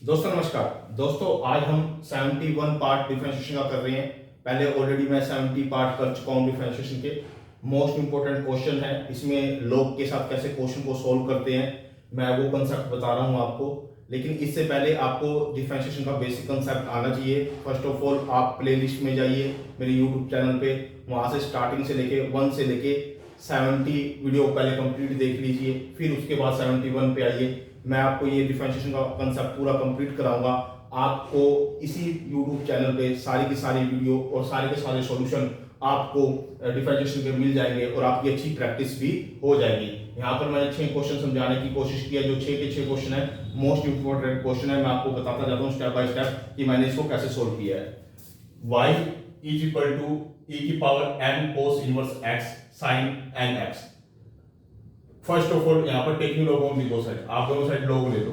दोस्तों नमस्कार। दोस्तों आज हम 71 पार्ट डिफरेंशिएशन का कर रहे हैं। पहले ऑलरेडी मैं 70 पार्ट कर चुका हूं डिफरेंशिएशन के। मोस्ट इंपोर्टेंट क्वेश्चन है, इसमें लोग के साथ कैसे क्वेश्चन को सोल्व करते हैं मैं वो कंसेप्ट बता रहा हूं आपको। लेकिन इससे पहले आपको डिफरेंशिएशन का बेसिक कंसेप्ट आना चाहिए। फर्स्ट ऑफ ऑल आप प्लेलिस्ट में जाइए मेरे यूट्यूब चैनल पे, वहां से स्टार्टिंग से लेके 1 से लेके 70 वीडियो पहले कंप्लीट देख लीजिए, फिर उसके बाद 71 पे आइए। मैं आपको ये डिफरेंशिएशन का कंसेप्ट पूरा कंप्लीट कराऊंगा। आपको इसी यूट्यूब चैनल पे सारी की सारी वीडियो और सारे के सारे सॉल्यूशन आपको डिफरेंशिएशन के मिल जाएंगे और आपकी अच्छी प्रैक्टिस भी हो जाएगी। यहाँ पर मैंने 6 क्वेश्चन समझाने की कोशिश की है। जो 6 के 6 क्वेश्चन है मोस्ट इंपोर्टेंट क्वेश्चन है। मैं आपको बताता जाता हूँ स्टेप बाय स्टेप कि मैंने इसको कैसे सोल्व किया है। y is equal to e की power n cos inverse x sin n x। First of all यहाँ पर टेकिंग लॉग ऑन दी दो साइड, आप दोनों साइड लॉग ले लो।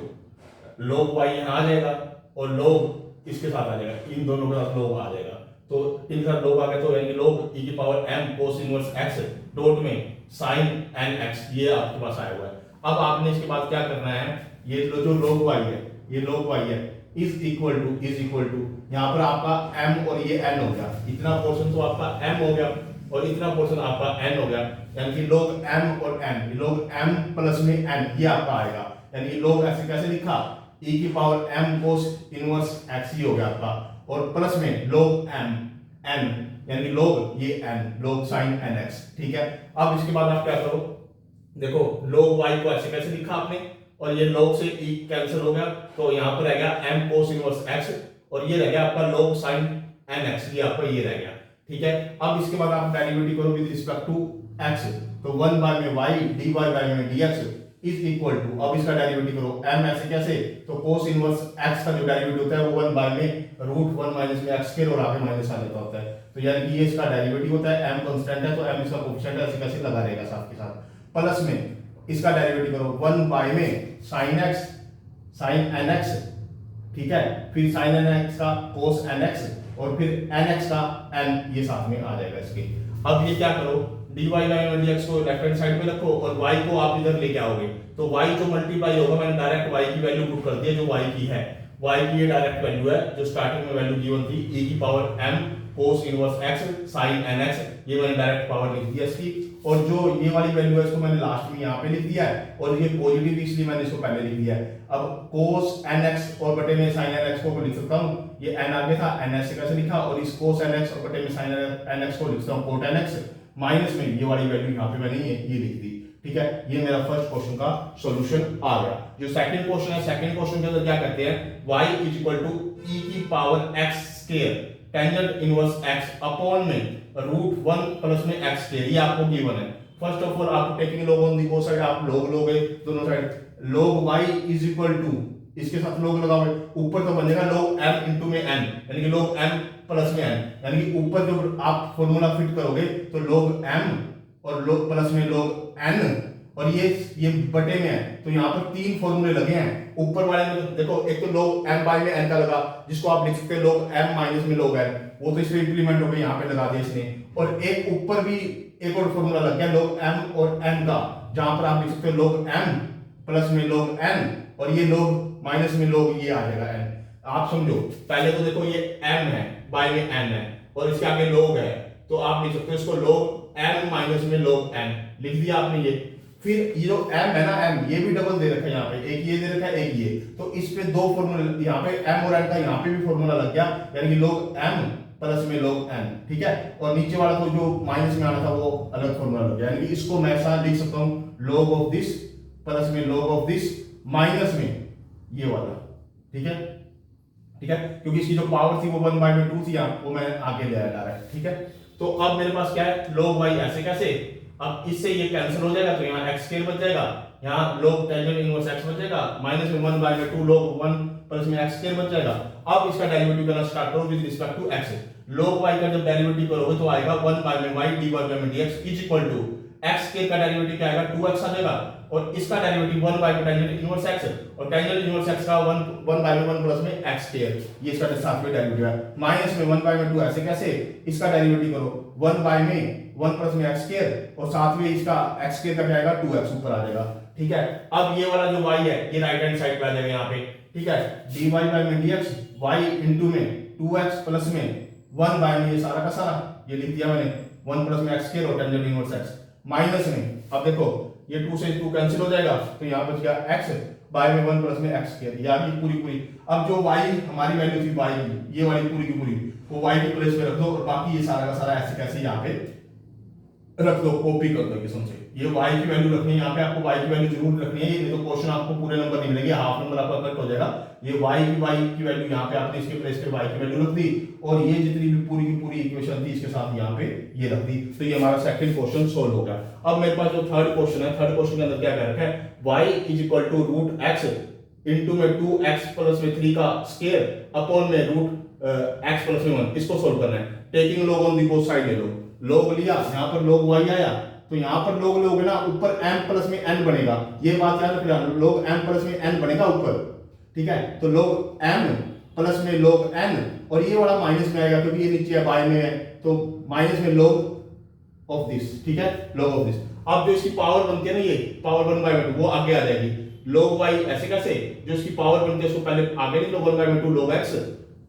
लॉग y यहाँ आ जाएगा और लॉग इसके साथ आ जाएगा, इन दोनों के साथ लॉग आ जाएगा। तो इनके साथ लॉग आ गया तो यानी लॉग e की power m cos inverse x dot में sin n x ये आपके पास आया हुआ है। अब आपने इसके बाद क्या करना है, ये जो लॉग y है, ये लॉग y है इज इक्वल टू यहाँ पर आपका m और ये n हो गया। इतना पोर्शन तो आपका m हो गया और इतना पोर्शन आपका n हो गया, यानी कि log m और n, log m प्लस में n ये आपका आएगा। यानी कि log ऐसे कैसे लिखा, e की power m cos inverse x ये हो गया आपका, और प्लस में log m n यानी कि log ये n log sin n x। ठीक है, अब इसके बाद आप क्या करो, देखो log y को ऐसे कैसे लिखा आपने, और ये log से e कैंसिल हो गया तो यहाँ पर रह गया m cos इनवर्स x और ये रह गया आपका log sin n x, ये आपका ये रह गया। ठीक है, अब इसके बाद आप डेरिवेटिव करो विद रिस्पेक्ट टू x, तो 1 बाय में y dy बाय में dx इज इक्वल टू, अब इसका डेरिवेटिव करो m ऐसे कैसे, तो cos इनवर्स x का जो डेरिवेटिव होता है वो 1 बाय में रूट 1 माइनस में x स्क्वायर और आगे माइनस आ जाता होता है। तो यानी कि ये इसका डेरिवेटिव होता है, m कांस्टेंट है तो m इसका कोएफिशिएंट है, ऐसे कैसे लगा रहेगा साथ के साथ। प्लस में इसका डेरिवेटिव करो 1 बाय में sin x sin nx, ठीक है, फिर sin nx का cos nx और फिर nx का n ये साथ में आ जाएगा इसके। अब ये क्या करो, dy बाय dx को लेफ्ट हैंड साइड पे रखो और y को आप इधर लेके आओगे तो y जो मल्टीप्लाई होगा, मैंने डायरेक्ट y की वैल्यू पुट कर दी है जो y की है। y की ये डायरेक्ट वैल्यू है जो स्टार्टिंग में वैल्यू गिवन थी, e की power m cos inverse x sin nx, ये मैंने डायरेक्ट पावर लिख दिया इसकी। और जो ये वाली वैल्यू है इसको मैंने लास्ट में यहाँ पे लिख दिया है और ये पॉजिटिव इसलिए मैंने इसको पहले लिख दिया है। अब cos nx और बटे में sin nx को लिख सकता हूँ, ये n आगे था n ऐसे कैसे लिखा, और इस cos nx और बटे में sin nx को लिख सकता हूँ cot nx, माइनस में ये वाली वैल्यू यहाँ पे मैंने ये लिख दी। ठीक है, ये मेरा फर्स्ट क्वेश्चन का सॉल्यूशन आ गया। जो सेकंड क्वेश्चन है, सेकंड क्वेश्चन के अंदर क्या करते हैं, y is equal to e की power x square tangent inverse x upon में रूट 1 प्लस में x स्क्वायर, ये आपको गिवन है। फर्स्ट ऑफ ऑल आपको taking log on the both side, आप लॉग लोगे दोनों साइड, log y is equal to इसके साथ log लगाओगे, ऊपर तो बनेगा log m इनटू में n, यानी कि log m प्लस में n, यानी कि ऊपर जो आप फॉर्मूला फिट करोगे तो log m और log प्लस में log n, और ये बटे में है तो यहाँ पर 3 फॉर्मूले लगे हैं। ऊपर वाले में तो देखो, एक तो log m बाय में n का लगा जिसको आप लिख सकते हैं log m माइनस में log n, वो तो इसमें इंप्लीमेंट हो गया, यहाँ पे लगा दिया इसने। और एक ऊपर भी एक और फॉर्मूला लग गया log m और n का, जहां पर आप लिख सकते हो log m प्लस में log n और ये log माइनस में log ये आ जाएगा n। आप समझो, पहले तो देखो ये m है बाय में n है और इसके आगे log है, तो आप लिख सकते हो इसको log m माइनस में log n, लिख दिया आपने ये। फिर ये जो m है ना, m ये भी डबल दे रखा है यहाँ पे, एक ये दे रखा है एक ये, तो इस पे 2 फॉर्मूले, यहाँ पे m और n का यहाँ पे भी फॉर्मूला लग गया, यानी कि log m प्लस में log n। ठीक है, और नीचे वाला तो जो माइनस में आना था वो अलग फॉर्मूला लग गया, यानी कि इसको मैं ऐसा लिख सकता हूँ log ऑफ दिस प्लस में log ऑफ दिस माइनस में ये वाला। ठीक है, ठीक है, क्योंकि इसकी जो पावर थी वो 1 बाय में 2 थी, वो मैं आगे ले आया है। ठीक है, तो अब मेरे पास क्या है, log y ऐसे कैसे, अब इससे ये कैंसिल हो जाएगा तो यहाँ x स्क्वायर बच जाएगा, यहाँ log टेंजेंट इनवर्स x बच जाएगा, माइनस में 1 बाय में 2 log 1 प्लस में x स्क्वायर बच जाएगा। अब इसका डेरिवेटिव करना स्टार्ट करो with respect to x। log y का जब डेरिवेटिव करोगे तो आएगा 1 बाय में y dy बाय में dx is equal to x square का डेरिवेटिव क्या आएगा 2x आ जाएगा, और इसका डेरिवेटिव 1 बाय में टेंजेंट इनवर्स x, और टेंजेंट इनवर्स x का 1 बाय में 1 प्लस में x स्क्वायर, ये इसका साथ में डेरिवेटिव है। माइनस में 1 बाय में 2 ऐसे कैसे, इसका डेरिवेटिव करो 1 बाय में 1 प्लस में x स्क्वायर और साथ में इसका x स्क्वायर का क्या आएगा 2x ऊपर आ जाएगा। ठीक है, अब ये वाला जो y है ये राइट हैंड साइड पे आ जाएगा यहाँ पे, ठीक है, dy बाय में dx y इंटू में 2x प्लस में 1 बाय में ये सारा का सारा ये लिख दिया मैंने 1 प्लस में x स्क्वायर और टेंजेंट इनवर्स x माइनस में, अब देखो ये 2 से 2 कैंसिल हो जाएगा तो यहाँ बच गया x बाय में 1 प्लस में x स्क्वायर, या भी पूरी पूरी। अब जो y हमारी वैल्यू थी y की, ये वाली पूरी की पूरी वो y की प्लेस पे रख दो और बाकी ये सारा का सारा ऐसे कैसे यहाँ पे रख दो, कॉपी कर दो किस्म से। ये y की वैल्यू रखनी है यहाँ पे, आपको y की वैल्यू जरूर रखनी है, ये तो क्वेश्चन आपको पूरे नंबर नहीं मिलेंगे, हाफ नंबर आपका कट हो जाएगा। ये y की वैल्यू यहाँ पे आपने इसके प्लेस पे y की वैल्यू रख दी और ये जितनी भी पूरी की पूरी इक्वेशन थी इसके साथ यहाँ पे ये रख दी, तो ये हमारा सेकंड क्वेश्चन सोल्व हो गया। अब मेरे पास जो थर्ड क्वेश्चन है, थर्ड क्वेश्चन के अंदर क्या कह रखा है, y is equal to root x into में 2x प्लस में 3 का स्क्वायर अपॉन में रूट x प्लस में 1, इसको सोल्व करना है। Taking log on the both side ले लो, log लिया, यहाँ पर log y आया तो यहाँ पर log लोगे ना ऊपर m प्लस में n बनेगा, ये बात याद रखना, log m प्लस में n बनेगा ऊपर, ठीक है। तो log m प्लस में log n और ये वाला माइनस में आएगा क्योंकि ये नीचे है बाय में है, तो माइनस में log ऑफ दिस, ठीक है, log ऑफ दिस। अब जो इसकी पावर बनती है ना, ये पावर 1 बाय 2 वो आगे आ जाएगी, log y ऐसे कैसे, जो इसकी पावर बनती है उसको पहले आगे ले लो 1 बाय 2 log x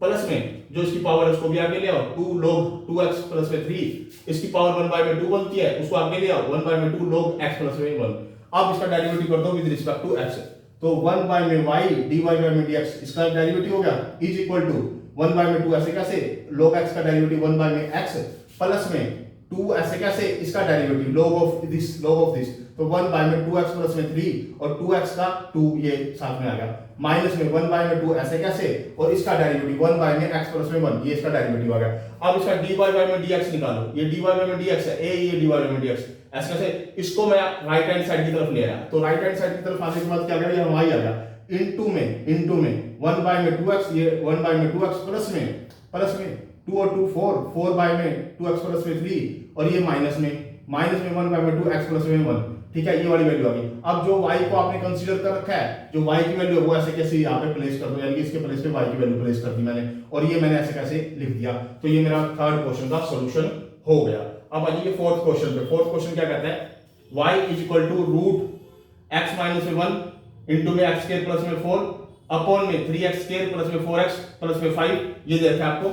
प्लस में जो इसकी पावर है उसको भी आगे ले आओ 2 log 2x प्लस में 3, इसकी पावर 1 बाय 2 बनती है उसको आगे ले आओ 1 बाय 2 log x प्लस में 1। अब इसका डेरिवेटिव कर दो विद रिस्पेक्ट टू x, तो 1 बाय में y dy बाय में dx इसका डेरिवेटिव हो गया इज इक्वल टू 1 बाय में 2 ऐसे कैसे log x का डेरिवेटिव 1 बाय में x प्लस में 2 ऐसे कैसे इसका डेरिवेटिव log ऑफ दिस तो 1 बाय में 2x प्लस में 3 और 2x का 2 ये साथ में आ गया, माइनस में 1 बाय में 2 ऐसे कैसे और इसका डेरिवेटिव 1 बाय में x प्लस में 1 ये इसका डेरिवेटिव आ गया। अब इसका dy बाय में dx निकालो, ये dy बाय में dx है, ये dy बाय में dx ऐसे कैसे, इसको मैं राइट हैंड साइड की तरफ ले आया, तो राइट हैंड साइड की तरफ आने के बाद क्या करें, हम y आ गया इनटू में 1 बाय में 2x, ये 1 बाय में 2x प्लस में 2 और 2 4 बाय में 2x प्लस में 3 और ये माइनस में 1 बाय में 2x प्लस में 1, ठीक है, ये वाली वैल्यू आ गई। अब जो y को आपने कंसीडर कर रखा है, जो y की वैल्यू है वो ऐसे कैसे यहाँ पे प्लेस कर दो, यानी कि इसके प्लेस पे y की वैल्यू प्लेस कर दी मैंने और ये मैंने ऐसे कैसे लिख दिया, तो ये मेरा थर्ड क्वेश्चन का सॉल्यूशन हो गया। अब आइए फोर्थ क्वेश्चन पे। फोर्थ क्वेश्चन क्या कहता है, y is equal to root x minus में 1 इंटू में x स्क्वायर प्लस में 4 अपॉन में 3x स्क्वायर प्लस में 4x प्लस में 5, ये दे रखा है आपको।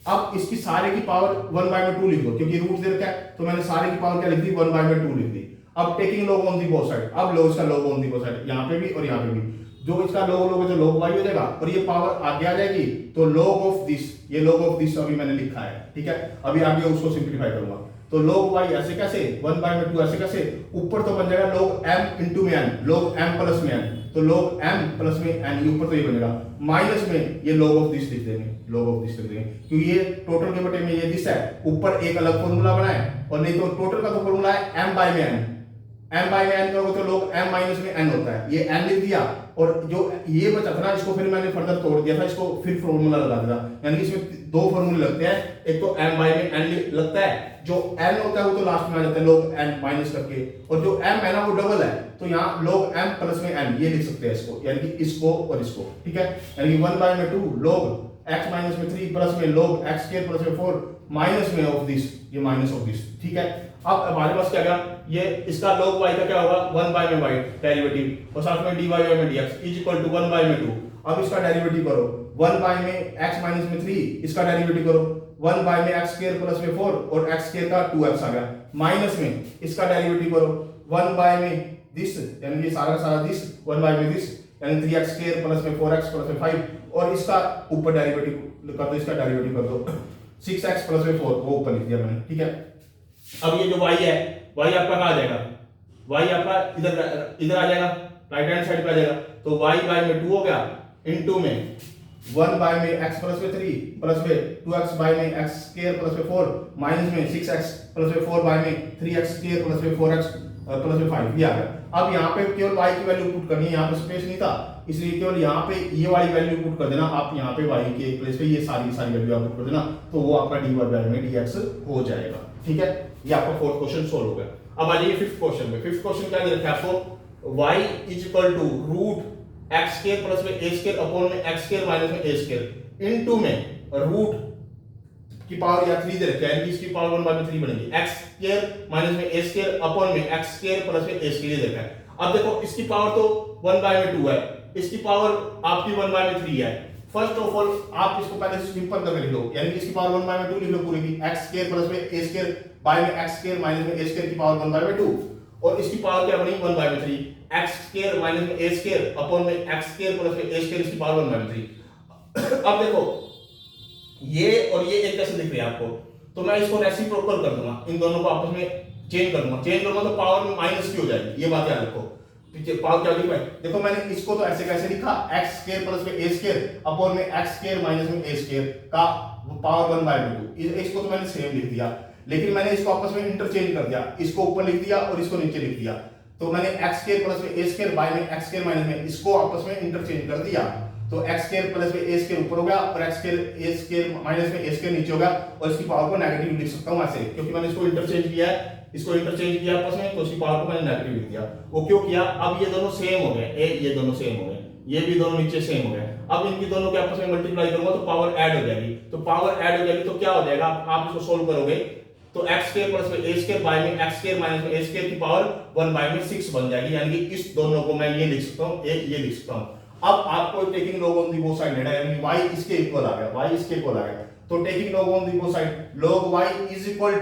अब इसकी सारे की पावर 1 बाय में 2 लिख दो, क्योंकि रूट दे रखा है तो मैंने सारे की पावर क्या लिख दी 1 बाय में 2 लिख दी। अब taking log on the both side, अब लो इसका log on the both side, यहाँ पे भी और यहाँ पे भी, जो इसका log लोगे तो log y हो जाएगा और ये पावर आगे आ जाएगी तो log ऑफ दिस, ये log ऑफ दिस अभी मैंने लिखा है, ठीक है। अभी आगे उसको सिंप्लीफाई करूंगा, तो log y ऐसे कैसे 1 बाय में 2 ऐसे कैसे, ऊपर तो बन जाएगा log m इंटू में n, log m प्लस में n, तो log m प्लस में n, ये ऊपर तो ये बनेगा, माइनस में ये log ऑफ दिस लिख देंगे, log ऑफ दिस लिख देंगे क्योंकि ये टोटल के बटे में ये दिस है, ऊपर एक अलग फॉर्मूला बना है और नहीं तो टोटल का तो फॉर्मूला है m बाय में n, m बाय में n करोगे तो log m माइनस में n होता है, ये n लिख दिया और जो ये बचा था ना इसको फिर मैंने फर्दर तोड़ दिया था, इसको फिर फॉर्मूला लगा दिया, यानी कि इसमें दो फॉर्मूले लगते हैं, एक तो m बाय में n लगता है, जो n होता है वो तो लास्ट में आ जाता है log n माइनस करके, और जो m है ना वो डबल है तो यहाँ log m प्लस में n ये लिख सकते हैं इसको, यानी कि इसको और इसको, ठीक है। यानी कि 1 बाय में 2 log x माइनस में 3 प्लस में log x स्क्वायर प्लस में 4 माइनस में ऑफ दिस, ये माइनस ऑफ दिस, ठीक है। अब हमारे पास क्या गया, ये इसका log y का क्या होगा 1 बाय में y डेरिवेटिव और साथ में dy बाय में dx is equal to 1 by में 2। अब इसका डेरिवेटिव करो 1 बाय में x माइनस में 3, इसका डेरिवेटिव करो 1 बाय में x स्क्वायर प्लस में 4 और x स्क्वायर का 2x आ गया, माइनस में इसका डेरिवेटिव करो 1 बाय में दिस, यानी कि सारा का सारा दिस 1 बाय में दिस, यानी 3x स्क्वायर प्लस में 4x प्लस में 5 और इसका ऊपर डेरिवेटिव कर दो, इसका डेरिवेटिव कर दो 6x प्लस में 4, वो ऊपर लिख दिया मैंने, ठीक है। अब ये जो y है, y आपका कहाँ आ जाएगा, y आपका इधर आ जाएगा, राइट हैंड साइड पे आ जाएगा, तो y बाय में 2 हो गया इनटू में 1 बाय में x प्लस में 3 प्लस में 2x बाय में x स्क्वायर प्लस में 4 माइनस में 6x प्लस में 4 बाय में 3x स्क्वायर प्लस में 4x प्लस में 5, ये आ गया। अब यहाँ पे केवल y की वैल्यू पुट करनी है, यहाँ पे स्पेस नहीं था इसलिए केवल यहाँ पे ये वाली वैल्यू पुट कर देना, आप यहाँ पे y के प्लेस पे ये सारी वैल्यू आप पुट कर देना, तो वो आपका dy बाय में dx हो जाएगा, ठीक है। ये आपका फोर्थ क्वेश्चन सोल्व हो गया। अब आ जाइए फिफ्थ क्वेश्चन में। फिफ्थ क्वेश्चन क्या दे रखा है आपको, y is equal to root x square plus में a स्क्वायर अपॉन में x स्क्वायर माइनस में a स्क्वायर इनटू में रूट की पावर या 3 दे रखा है, यानी इसकी पावर 1 बाय 3 बनेगी x स्क्वायर माइनस में a स्क्वायर अपॉन में x स्क्वायर प्लस में a स्क्वायर दे रखा है। अब देखो इसकी पावर तो 1 बाय में 2 है, इसकी पावर आपकी 1/3 है। फर्स्ट ऑफ ऑल आप इसको पहले सिंपल करके लिख लो, यानी कि इसकी पावर 1/2 लिख लो पूरी की, x स्क्वायर प्लस में a स्क्वायर बाय में x स्क्वायर माइनस में a स्क्वायर की पावर 1/2, और इसकी पावर क्या बनी 1/3, x स्क्वायर माइनस में a स्क्वायर अपॉन में x स्क्वायर प्लस में a स्क्वायर इसकी पावर 1/3। अब देखो ये और ये एक कैसे दिख रही है आपको, तो मैं इसको रेसिप्रोकल कर दूंगा, इन दोनों को आपस में चेंज करूंगा तो पावर में माइनस की हो जाएगी, ये बात याद रखो। पावर क्या होगी भाई, देखो मैंने इसको तो ऐसे कैसे लिखा, x स्क्वायर प्लस में a स्क्वायर अपॉन में x स्क्वायर माइनस में a स्क्वायर का पावर 1/2, इसको तो मैंने सेम लिख दिया, लेकिन मैंने इसको आपस में इंटरचेंज कर दिया, इसको ऊपर लिख दिया और इसको नीचे लिख दिया, तो मैंने x स्क्वायर प्लस में a स्क्वायर बाय में x स्क्वायर माइनस में इसको आपस में इंटरचेंज कर दिया, तो x स्क्वायर प्लस में a स्क्वायर ऊपर हो गया और x square a square minus में a स्क्वायर नीचे हो गया, और इसकी पावर को नेगेटिव लिख सकता हूं ऐसे, क्योंकि मैंने इसको इंटरचेंज किया है, इसको इंटरचेंज किया आपस में, तो इसकी पावर को मैंने नेगेटिव लिख दिया। वो क्यों किया, अब ये दोनों सेम हो गए, ये दोनों सेम हो गए, ये भी दोनों नीचे सेम हो गए, अब इनकी दोनों के आपस में मल्टीप्लाई करूंगा तो पावर ऐड हो जाएगी, तो पावर ऐड हो जाएगी तो क्या हो जाएगा, आप इसको सोल्व करोगे तो x स्क्वायर प्लस में a स्क्वायर बाय में x स्क्वायर माइनस में a स्क्वायर की पावर 1/6 बन जाएगी, यानी कि इस दोनों को मैं ये लिख सकता हूं, ये लिख सकता हूं। अब आपको taking log on the both side है, यानी y इसके इक्वल आ गया, y इसके इक्वल आ गया, तो taking log on the both side log y is equal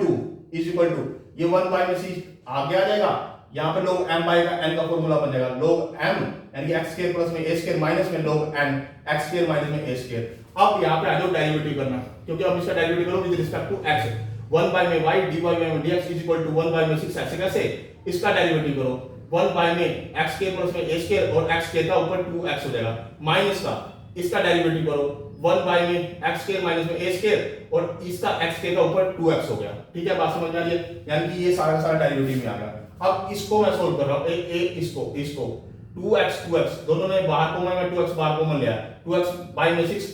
to ये 1/6 आगे आ जाएगा, यहां पे log m बाय n का फार्मूला बन जाएगा, log m यानी कि x स्क्वायर प्लस में a स्क्वायर माइनस में log n x square minus में a स्क्वायर। अब यहां पे आ जाओ डेरिवेटिव करना, क्योंकि अब इसका डेरिवेटिव करो with respect to x, 1 by में y dy बाय में dx इज इक्वल टू 1/6, ऐसे कैसे, इसका डेरिवेटिव करो 1 बाय में x स्क्वायर प्लस में a स्क्वायर और x स्क्वायर का ऊपर 2x हो जाएगा, माइनस का इसका डेरिवेटिव करो 1 बाय में x स्क्वायर माइनस में a स्क्वायर और इसका x स्क्वायर का ऊपर 2x हो गया, ठीक है, बात समझ आ रही है, यानी कि ये सारा डेरिवेटिव में आ गया। अब इसको मैं सोल्व कर रहा हूं, इसको 2x दोनों में बाहर कॉमन में 2x बाहर कॉमन लिया, 2x बाय में 6,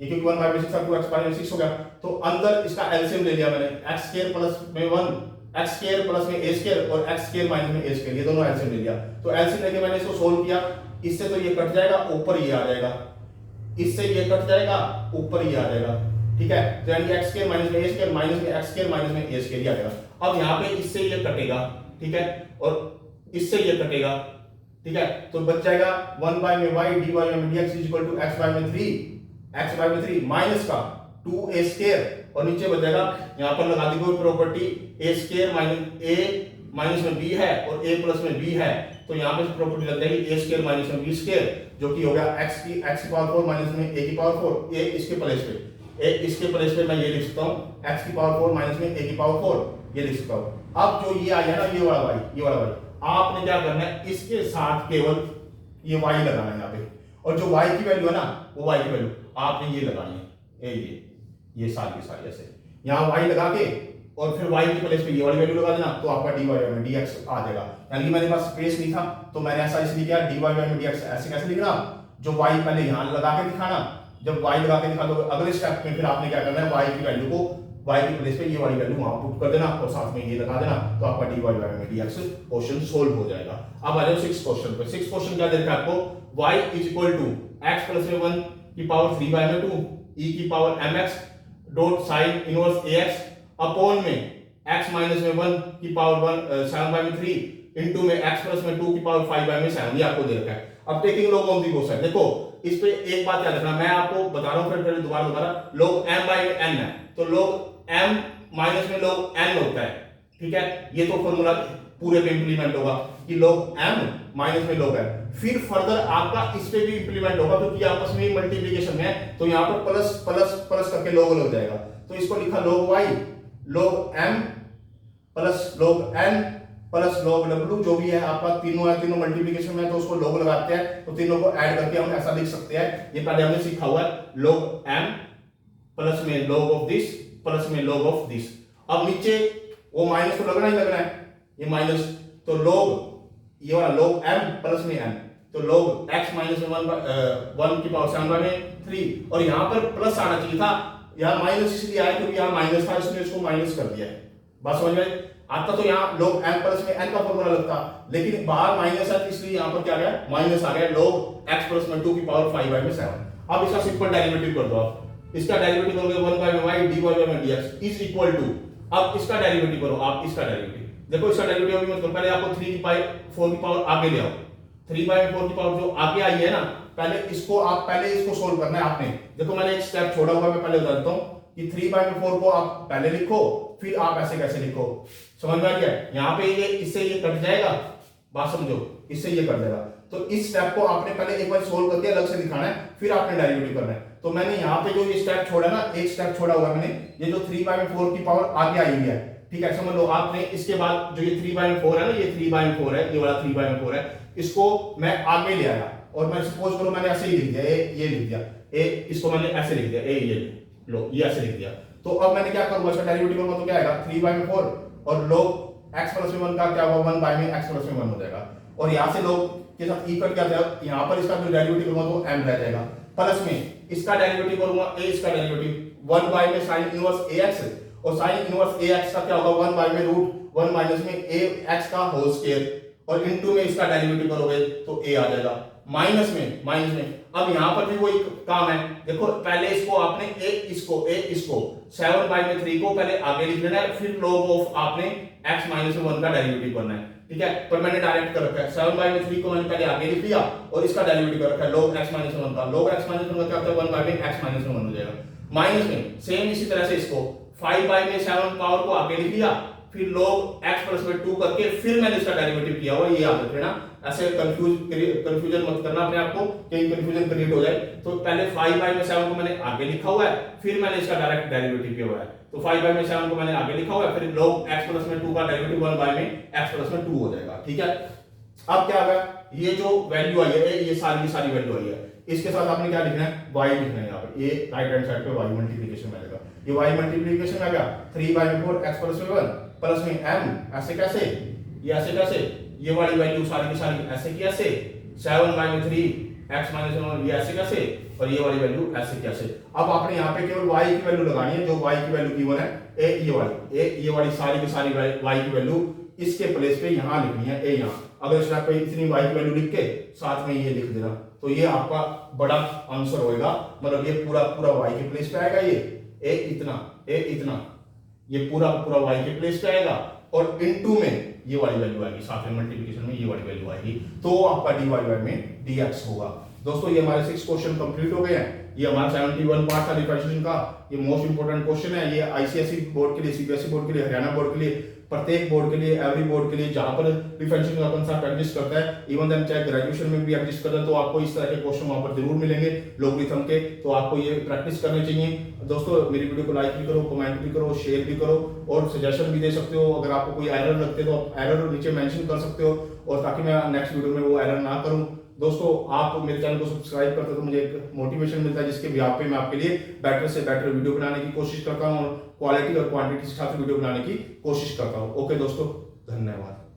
ये क्योंकि 1/6 था 2x बाय में 6 हो गया, तो अंदर इसका एलसीएम ले लिया मैंने, x स्क्वायर प्लस में 1 x स्क्वायर प्लस में a स्क्वायर और x स्क्वायर माइनस में a स्क्वायर, ये दोनों एलसीएम ले लिया, तो एलसीएम लेके मैंने इसको सोल्व किया, इससे तो ये कट जाएगा, ऊपर ये आ जाएगा, इससे ये कट जाएगा, ऊपर ये आ जाएगा, ठीक है, तो यानी x स्क्वायर माइनस में a स्क्वायर माइनस में x स्क्वायर माइनस में a स्क्वायर आ जाएगा। अब यहाँ पे इससे ये कटेगा, ठीक है, और इससे ये कटेगा, ठीक है, तो बच जाएगा 1 बाय में y dy बाय में dx is equal to x by में 3 माइनस का 2a स्क्वायर, और नीचे बच जाएगा, यहां पर लगा दी कोई प्रॉपर्टी a स्क्वायर माइनस में b है और a प्लस में b है, तो यहां पे प्रॉपर्टी लग जाएगी a स्क्वायर माइनस में b स्क्वायर, जो कि हो गया x की पावर 4 माइनस में a की पावर 4, a इसके प्लेस पे मैं ये लिख सकता हूं x की पावर 4 माइनस में a की पावर 4, ये लिख सकता हूं। अब जो ये आया ना, ये वाला y आपने क्या करना है, इसके साथ केवल ये y लगाना है यहाँ पे, और जो y की वैल्यू है ना, वो y की वैल्यू आपने ये लगानी है, ये सारी ऐसे यहाँ y लगा के और फिर y की प्लेस पे ये वाली वैल्यू लगा देना, तो आपका dy में dx आ जाएगा। यानी कि मेरे पास स्पेस नहीं था, तो मैंने ऐसा इसलिए किया, dy में dx ऐसे कैसे लिखना, जो y पहले यहाँ लगा के दिखाना, जब y लगा के दिखा तो अगले स्टेप में फिर आपने क्या करना है, y की वैल्यू को y की प्लेस पे ये वाली वैल्यू वहां पुट कर देना और साथ में ये लगा देना, तो आपका dy में dx क्वेश्चन सोल्व हो जाएगा। अब आ जाओ 6 क्वेश्चन पे। 6 क्वेश्चन क्या दे रखा है आपको, y is equal to x plus में 1 की पावर 3 बाय में 2 e की power mx dot sine inverse ax upon में x माइनस में 1 की पावर 7 बाय में 3 इनटू में x प्लस में 2 की पावर 5 बाय में 7, ये आपको दे रखा है। अब taking log on the both side, देखो इस पे एक बात याद रखना, मैं आपको बता रहा हूं फिर दोबारा log m बाय में n है, तो log m माइनस में log n होता है, ठीक है, ये तो फॉर्मूला पूरे पे इंप्लीमेंट होगा कि log m माइनस में log n, फिर फर्दर आपका इस पे भी इंप्लीमेंट होगा, क्योंकि आपस में मल्टीप्लिकेशन है, तो यहाँ पर प्लस प्लस प्लस करके log लग जाएगा, तो इसको लिखा log y log m plus log n plus log w, जो भी है आपका तीनों मल्टीप्लिकेशन में, तो उसको log लगाते हैं, तो तीनों को ऐड करके हम ऐसा लिख सकते हैं, ये पहले हमने सीखा हुआ है, log m प्लस में log ऑफ दिस प्लस में log ऑफ दिस। अब नीचे वो माइनस तो लगना ही लगना है, ये माइनस, तो log ये वाला log m प्लस में n, तो log x माइनस में 1 की पावर 7 बाय में 3, और यहाँ पर प्लस आना चाहिए था, यहाँ माइनस इसलिए आया क्योंकि यहाँ माइनस था, इसलिए इसको माइनस कर दिया है, बात समझ में आता, तो यहाँ log m प्लस में n का फॉर्मूला लगता, लेकिन बाहर माइनस है, इसलिए यहाँ पर क्या गया, माइनस आ गया, log x प्लस में 2 की पावर 5 बाय में 7। अब इसका सिंपल डेरिवेटिव कर दो आप, इसका डेरिवेटिव करोगे 1 बाय में y dy बाय में dx इज इक्वल टू, अब इसका डेरिवेटिव करो आप, इसका डेरिवेटिव देखो, इसका डेरिवेटिव अभी मत करो, पहले आपको 3 की पावर 4 की पावर आगे ले आओ, 3/4 की पावर जो आगे आई है ना, पहले इसको सोल्व करना है आपने। देखो मैंने एक स्टेप छोड़ा हुआ, मैं पहले बता देता हूँ कि 3/4 को आप पहले लिखो, फिर आप ऐसे कैसे लिखो, समझ में आ गया? यहाँ पे ये इससे ये कट जाएगा, बात समझो, इससे ये कट जाएगा। तो इस स्टेप को आपने पहले एक बार सोल्व करके अलग से दिखाना है, फिर आपने डेरिवेटिव करना है। तो मैंने यहाँ पे जो ये स्टेप छोड़ा ना, एक स्टेप छोड़ा हुआ है मैंने, ये जो 3/4 की पावर आगे आई हुई है, ठीक है, समझ लो। आपने इसके बाद जो ये 3/4 है ना, ये 3/4 है, ये वाला 3/4 है, इसको मैं आगे ले आया और मैं सपोज करो मैंने ऐसे ही लिख दिया, ये लिख दिया, इसको मैंने ऐसे लिख दिया, ये लो, ये ऐसे लिख दिया। तो अब मैंने क्या करूंगा, इसका डेरिवेटिव करूंगा तो क्या आएगा, 3/4 और log x + 1 का क्या होगा, 1 में x + 1 हो जाएगा। और यहां से log के साथ e कट क्या जाएगा, यहां पर इसका जो डेरिवेटिव करूंगा तो m रह जाएगा, प्लस में इसका डेरिवेटिव करूंगा a, इसका डेरिवेटिव 1 में sin इनवर्स ax, और sin इनवर्स ax का क्या होगा, 1 में √1 माइनस में ax का होल स्क्वायर, और इनटू में इसका डेरिवेटिव करोगे तो a आ जाएगा, माइनस में। अब यहां पर भी वही काम है, देखो पहले इसको आपने इसको 7/3 को पहले आगे लिख लेना है, फिर log ऑफ आपने x - 1 का डेरिवेटिव करना है, ठीक है। पर मैंने डायरेक्ट कर रखा है, 7/3 को मैंने पहले आगे लिख लिया और इसका डेरिवेटिव कर रखा है log x - 1 का। log x - 1 का क्या होता है, 1 में x - 1 हो जाएगा, माइनस में सेम इसी तरह से इसको 5/7 पावर को आगे लिख लिया, फिर log x + 2 करके फिर मैंने इसका डेरिवेटिव किया हुआ, ये याद रखना। ऐसे कंफ्यूजन मत करना अपने आप को, कहीं कंफ्यूजन क्रिएट हो जाए। तो पहले 5/7 को मैंने आगे लिखा हुआ है, फिर मैंने इसका डायरेक्ट डेरिवेटिव किया हुआ है। तो 5/7 को मैंने आगे लिखा हुआ है, फिर log x + 2 का डेरिवेटिव 1 में x + 2 हो जाएगा, ठीक है। अब क्या होगा, ये जो वैल्यू आई है, ये सारी की सारी वैल्यू आई है, इसके साथ आपने क्या लिखना है, y लिखना है। यहाँ पे ये राइट हैंड साइड पे y मल्टीप्लिकेशन में आएगा, ये y मल्टीप्लिकेशन में आ गया 3/4 x + 1 प्लस में m, ऐसे कैसे, ये ऐसे कैसे, ये वाली वैल्यू सारी की सारी ऐसे की ऐसे, 7/3 x - 1 ये ऐसे कैसे, और ये वाली वैल्यू ऐसे कैसे। अब आपने यहाँ पे केवल y की वैल्यू लगानी है, जो y की वैल्यू गिवन है, ये वाली सारी की सारी y की वैल्यू इसके प्लेस पे यहाँ लिखनी है, यहाँ। अगर स्टेप पे इतनी y की वैल्यू लिख के साथ में ये लिख देना, तो ये आपका बड़ा आंसर होएगा, मतलब ये पूरा y के प्लेस पे आएगा, ये इतना ये पूरा y के प्लेस पे आएगा, और इनटू में ये वाली वैल्यू आएगी, साथ में मल्टीप्लिकेशन में ये वाली वैल्यू आएगी, तो आपका dy में dx होगा। दोस्तों ये हमारे 6 क्वेश्चन कंप्लीट हो गए हैं। ये हमारा 71 पार्ट था डिफरेंशिएशन का, ये मोस्ट इंपोर्टेंट क्वेश्चन है। ये आईसीएसई बोर्ड के लिए, सीबीएसई बोर्ड के लिए, हरियाणा बोर्ड के लिए, प्रत्येक बोर्ड के लिए, एवरी बोर्ड के लिए जहां पर डिफरेंशिएशन का कंसेप्ट एग्जिस्ट करता है, इवन देन चाहे ग्रेजुएशन में भी एग्जिस्ट करता है, तो आपको इस तरह के क्वेश्चन वहां पर जरूर मिलेंगे लोगरिथम के, तो आपको ये प्रैक्टिस करनी चाहिए। दोस्तों मेरी वीडियो को लाइक भी करो, कमेंट भी करो, शेयर भी करो, और सजेशन भी दे सकते हो। अगर आपको कोई एरर लगते तो आप एरर नीचे मेंशन कर सकते हो, और ताकि मैं नेक्स्ट वीडियो में वो एरर ना करूं। दोस्तों आप मेरे चैनल को सब्सक्राइब करते हो तो मुझे एक मोटिवेशन मिलता है, जिसके बिहाफ पे मैं आपके लिए बेटर से बेटर वीडियो बनाने की कोशिश करता हूं, और क्वालिटी और क्वांटिटी के साथ वीडियो बनाने की कोशिश करता हूं। ओके दोस्तों, धन्यवाद।